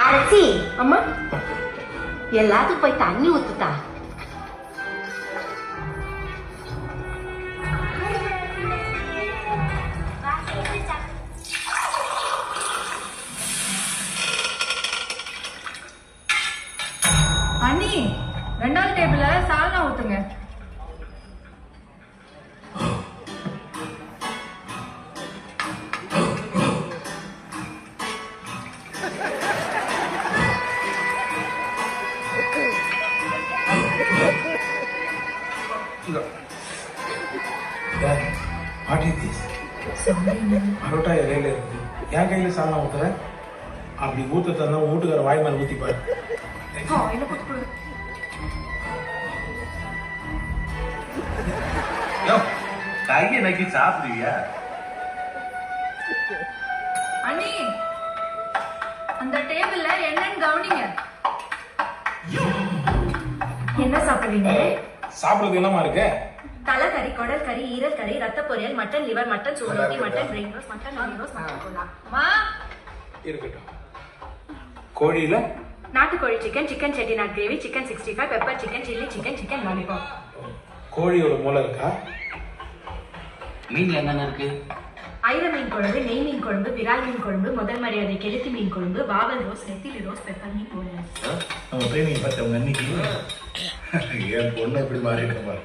அரசி அம்மா எல்லாத்துக்கும் போய் தண்ணி ஊத்துட்டா. அண்ணி, ரெண்டாவது டேபிள்ல சால்னா ஊத்துங்க. பரோட்டா இலையில இருக்கு, என் கையில சால்னா ஊத்துற. அப்படி ஊத்த தந்தா வீட்டுக்கார வாய் மேல ஊத்திப்பாரு. கையை நக்கி சாப்பிடுவியா? அண்ணி, அந்த டேபிள்ல என்னன்னு கவனிங்க. என்ன சாப்பிடுவீங்க? சாப்பிடுறது என்னமா இருக்கு? தலைக்கறி, குடல் கறி, ஈரல் கறி, ரத்த பொரியல், மட்டன் லிவர், மட்டன் சூரொட்டி, மட்டன் பிரெயின் ரோஸ், மட்டன் ஆலி ரோஸ், மட்டன் கோலா. மா, இருக்கட்டும். கோழியில நாட்டுக்கோழி chicken, chicken Chettinad gravy, chicken 65, pepper chicken, chilli chicken, chicken lollipop. கோழியோட மூளை இருக்கா? மீன்ல என்னென்ன இருக்கு? ஐர மீன் குழம்பு, நெய் மீன் குழம்பு, விரால் மீன் குழம்பு, முதல் மரியாதை கெளுத்தி மீன் குழம்பு, வாவல் ரோஸ், நெத்திலி ரோஸ், பெப்பர் மீன் போனஸ். நம்ம ட்ரைனிங் பார்த்தவங்க அன்னைக்கு என் பொண்ணு எப்படி மாறிட்டோமா?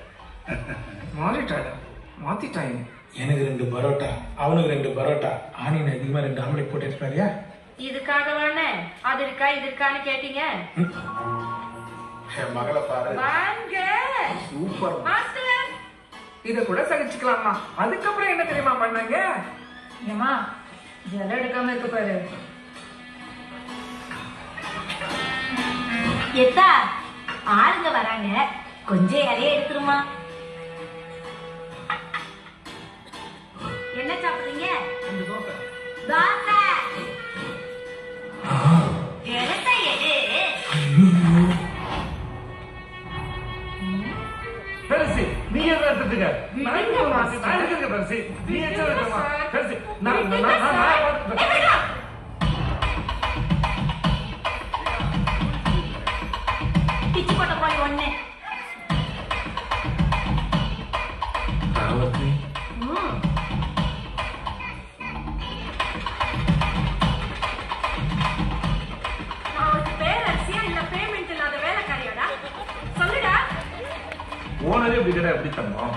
மாறிட்டாடா, மாத்திட்டாங்க. எனக்கு 2 பரோட்டா, அவனுக்கு 2 பரோட்டா, ஆனியன் அதிகமா 2 ஆம்லெட் போட்டு எடுத்துறாரியா? இதுக்காகவானே அது இருக்கா இது இருக்கான்னு கேட்டீங்க? என் மகளை பாரு, வாங்க சூப்பர். மாஸ்டர். இத கூட சகிச்சுக்கலாமா? அதுக்கப்புறம் என்ன தெரியுமா பண்ணாங்க? ஏமா ஜலம் எடுக்காம இருக்க பாரு. எத்தா ஆளுங்க வராங்க, கொஞ்சம் இலைய எடுத்துருமா. என்ன சாப்பிடுறீங்க? தோசை. இடத்தை எடு. பெருசி, நீ என்ன எடுத்துக்க? பெருசி, நீ எடுத்துக்கமா? பெருசி, பிச்சு போட்ட போய் ஒண்ணு. அவருக்கு பேரரசியா இல்ல பேமெண்ட் இல்லாத வேலைக்காரியாடா? சொல்லுடா. ஓனரே இப்படி கேட்டா எப்படி தந்தோம்?